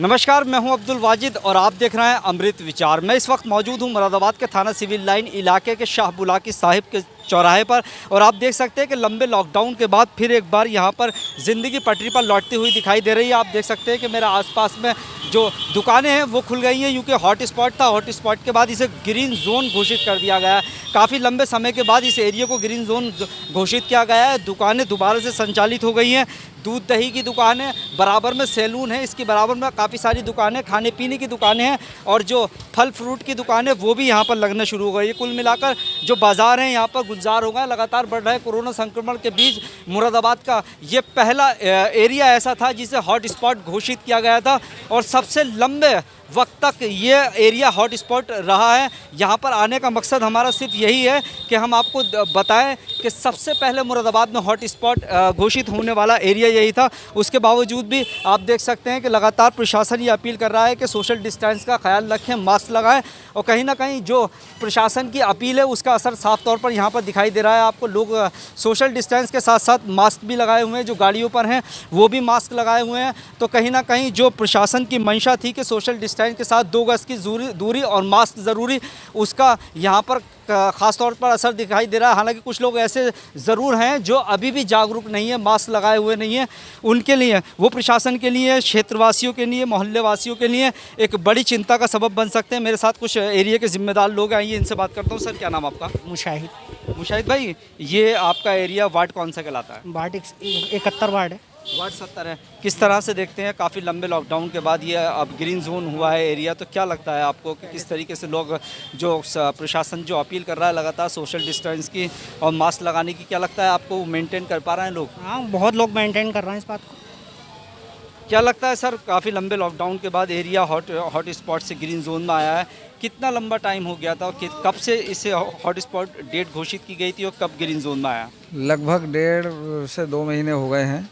नमस्कार, मैं हूं अब्दुल वाजिद और आप देख रहे हैं अमृत विचार। मैं इस वक्त मौजूद हूं मुरादाबाद के थाना सिविल लाइन इलाके के शाह बुलाकी साहिब के चौराहे पर और आप देख सकते हैं कि लंबे लॉकडाउन के बाद फिर एक बार यहां पर ज़िंदगी पटरी पर लौटती हुई दिखाई दे रही है। आप देख सकते हैं कि मेरे आसपास में जो दुकानें हैं वो खुल गई हैं, क्योंकि हॉट स्पॉट था। हॉट स्पॉट के बाद इसे ग्रीन जोन घोषित कर दिया गया है। काफ़ी लंबे समय के बाद इस एरिया को ग्रीन जोन घोषित किया गया है। दुकानें दोबारा से संचालित हो गई हैं। दूध दही की दुकान है, बराबर में सैलून है, इसके बराबर में काफ़ी सारी दुकानें, खाने पीने की दुकानें हैं और जो फल फ्रूट की दुकान है वो भी यहाँ पर लगना शुरू हो गई है। कुल मिलाकर जो बाज़ार हैं यहाँ पर गुलजार हो गए। लगातार बढ़ रहे कोरोना संक्रमण के बीच मुरादाबाद का ये पहला एरिया ऐसा था जिसे हॉट स्पॉट घोषित किया गया था और सबसे लंबे वक्त तक ये एरिया हॉट स्पॉट रहा है। यहाँ पर आने का मकसद हमारा सिर्फ यही है कि हम आपको बताएं कि सबसे पहले मुरादाबाद में हॉट स्पॉट घोषित होने वाला एरिया यही था। उसके बावजूद भी आप देख सकते हैं कि लगातार प्रशासन ये अपील कर रहा है कि सोशल डिस्टेंस का ख्याल रखें, मास्क लगाएं और कहीं ना कहीं जो प्रशासन की अपील है उसका असर साफ तौर पर यहाँ पर दिखाई दे रहा है। आपको लोग सोशल डिस्टेंस के साथ साथ मास्क भी लगाए हुए हैं, जो गाड़ियों पर हैं वो भी मास्क लगाए हुए हैं। तो कहीं ना कहीं जो प्रशासन की मंशा थी कि सोशल डिस्टेंस के साथ 2 गज की दूरी और मास्क ज़रूरी, उसका यहाँ पर ख़ास तौर पर असर दिखाई दे रहा है। हालांकि कुछ लोग ऐसे ज़रूर हैं जो अभी भी जागरूक नहीं है, मास्क लगाए हुए नहीं है। उनके लिए, वो प्रशासन के लिए, क्षेत्रवासियों के लिए, मोहल्ले वासियों के लिए एक बड़ी चिंता का सबब बन सकते हैं। मेरे साथ कुछ एरिया के जिम्मेदार लोग आइए, इनसे बात करता हूँ। सर, क्या नाम आपका? मुशाहिद भाई, ये आपका एरिया वार्ड कौन सा कहलाता है? वार्ड 71 वार्ड है। वार्ड 70 है। किस तरह से देखते हैं काफ़ी लंबे लॉकडाउन के बाद ये अब ग्रीन जोन हुआ है एरिया, तो क्या लगता है आपको कि किस तरीके से लोग जो प्रशासन जो अपील कर रहा है लगातार सोशल डिस्टेंस की और मास्क लगाने की, क्या लगता है आपको मेंटेन कर पा रहे हैं लोग? हाँ, बहुत लोग मेंटेन कर रहे हैं इस बात को। क्या लगता है सर, काफ़ी लंबे लॉकडाउन के बाद एरिया हॉट स्पॉट से ग्रीन जोन में आया है, कितना लंबा टाइम हो गया था और कब से इसे हॉट स्पॉट डेट घोषित की गई थी और कब ग्रीन जोन में आया? लगभग 1.5 से 2 महीने हो गए हैं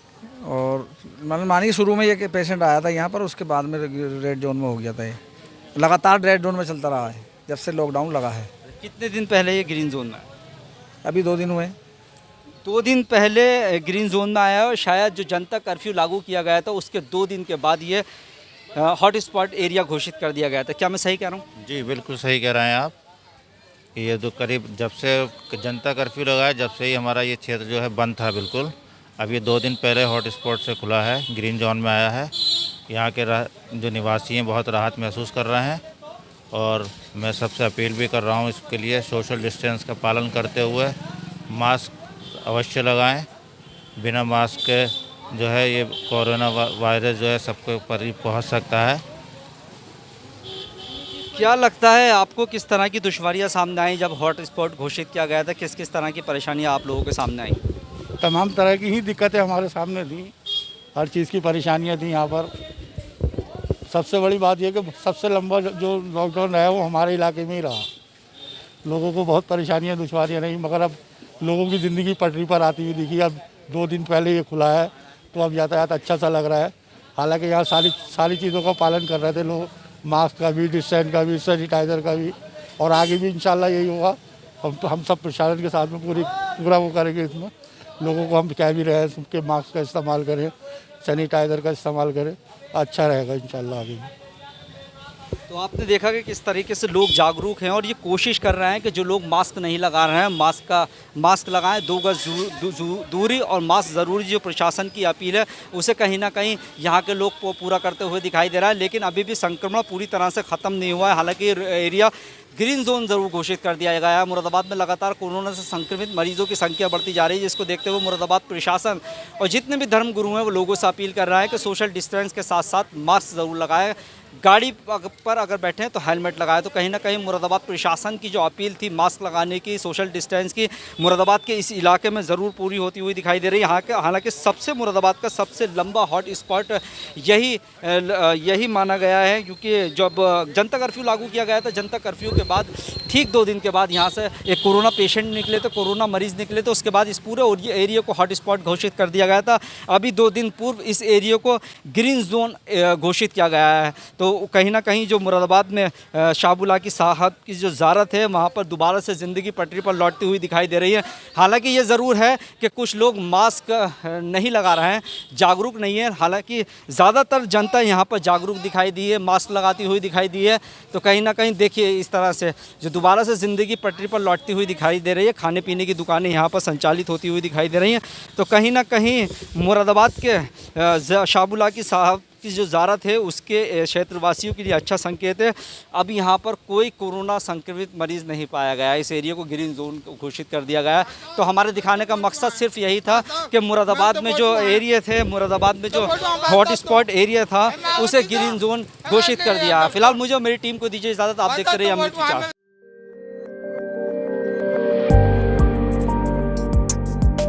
और मतलब मानिए शुरू में ये पेशेंट आया था यहाँ पर, उसके बाद में रेड जोन में हो गया था। ये लगातार रेड जोन में चलता रहा है जब से लॉकडाउन लगा है। कितने दिन पहले ये ग्रीन जोन में आया? अभी 2 दिन हुए। 2 दिन पहले ग्रीन जोन में आया और शायद जो जनता कर्फ्यू लागू किया गया था उसके 2 दिन के बाद ये हॉट स्पॉट एरिया घोषित कर दिया गया था। क्या मैं सही कह रहा हूँ? जी बिल्कुल सही कह रहे हैं आप। ये तो करीब जब से जनता कर्फ्यू लगाया जब से ही हमारा ये क्षेत्र जो है बंद था बिल्कुल। अब ये 2 दिन पहले हॉट स्पॉट से खुला है, ग्रीन जोन में आया है। यहाँ के जो निवासी हैं बहुत राहत महसूस कर रहे हैं और मैं सबसे अपील भी कर रहा हूँ इसके लिए सोशल डिस्टेंस का पालन करते हुए मास्क अवश्य लगाएं। बिना मास्क के जो है ये कोरोना वायरस जो है सबके ऊपर ही पहुँच सकता है। क्या लगता है आपको, किस तरह की दुश्वारियाँ सामने आई जब हॉट स्पॉट घोषित किया गया था? किस किस तरह की परेशानियाँ आप लोगों के सामने आई? तमाम तरह की ही दिक्कतें हमारे सामने थी, हर चीज़ की परेशानियां थी यहाँ पर। सबसे बड़ी बात यह कि सबसे लंबा जो लॉकडाउन रहा है वो हमारे इलाके में ही रहा। लोगों को बहुत परेशानियां दुश्वारियां नहीं, मगर अब लोगों की ज़िंदगी पटरी पर आती हुई दिखी। अब 2 दिन पहले ये खुला है तो अब यातायात अच्छा सा लग रहा है। हालांकि यहाँ सारी चीज़ों का पालन कर रहे थे लोग, मास्क का भी, डिस्टेंस का भी, सैनिटाइज़र का भी, और आगे भी इंशाल्लाह यही होगा। हम सब प्रशासन के साथ में पूरा वो करेंगे। इसमें लोगों को हम कह भी रहे हैं सबके मास्क का इस्तेमाल करें, सैनिटाइज़र का इस्तेमाल करें, अच्छा रहेगा इंशाल्लाह आगे भी। तो आपने देखा कि किस तरीके से लोग जागरूक हैं और ये कोशिश कर रहे हैं कि जो लोग मास्क नहीं लगा रहे हैं मास्क लगाएं, 2 गज दूरी और मास्क ज़रूरी। जो प्रशासन की अपील है उसे कहीं ना कहीं यहाँ के लोग पूरा करते हुए दिखाई दे रहा है। लेकिन अभी भी संक्रमण पूरी तरह से ख़त्म नहीं हुआ है। हालांकि एरिया ग्रीन जोन ज़रूर घोषित कर दिया गया है। मुरादाबाद में लगातार कोरोना से संक्रमित मरीजों की संख्या बढ़ती जा रही है, जिसको देखते हुए मुरादाबाद प्रशासन और जितने भी धर्म गुरु हैं वो लोगों से अपील कर रहा है कि सोशल डिस्टेंस के साथ साथ मास्क ज़रूर लगाएं, गाड़ी पर अगर बैठें तो हेलमेट लगाएं। तो कहीं ना कहीं मुरादाबाद प्रशासन की जो अपील थी मास्क लगाने की, सोशल डिस्टेंस की, मुरादाबाद के इस इलाके में ज़रूर पूरी होती हुई दिखाई दे रही है। यहाँ के हालांकि सबसे मुरादाबाद का सबसे लंबा हॉट स्पॉट यही माना गया है, क्योंकि जब जनता कर्फ्यू लागू किया गया था, जनता कर्फ्यू के बाद ठीक 2 दिन के बाद यहाँ से एक कोरोना पेशेंट निकले थे, कोरोना मरीज़ निकले थे। उसके बाद इस पूरे एरिया को हॉट स्पॉट घोषित कर दिया गया था। अभी 2 दिन पूर्व इस एरिया को ग्रीन जोन घोषित किया गया है। तो कहीं ना कहीं जो मुरादाबाद में शाहबुलाकी साहब की जो ज़ारत है वहाँ पर दोबारा से ज़िंदगी पटरी पर लौटती हुई दिखाई दे रही है। हालांकि ये ज़रूर है कि कुछ लोग मास्क नहीं लगा रहे हैं, जागरूक नहीं है। हालांकि ज़्यादातर जनता यहाँ पर जागरूक दिखाई दी है, मास्क लगाती हुई दिखाई दी है। तो कहीं ना कहीं देखिए इस तरह से जो दोबारा से ज़िंदगी पटरी पर लौटती हुई दिखाई दे रही है। खाने पीने की दुकानें यहाँ पर संचालित होती हुई दिखाई दे रही हैं। तो कहीं ना कहीं मुरादाबाद के शाहबुलाकी साहब की जो ज़ारत है उसके क्षेत्रवासियों के लिए अच्छा संकेत है। अब यहाँ पर कोई कोरोना संक्रमित मरीज़ नहीं पाया गया है। इस एरिया को ग्रीन जोन घोषित कर दिया गया है। तो हमारे दिखाने का मकसद सिर्फ यही था कि मुरादाबाद में जो एरिया थे, मुरादाबाद में जो हॉट स्पॉट एरिया था उसे ग्रीन जोन घोषित कर दिया। फिलहाल मुझे और मेरी टीम को दीजिए इजाज़त। आप देखते रहिए अमृत विचार।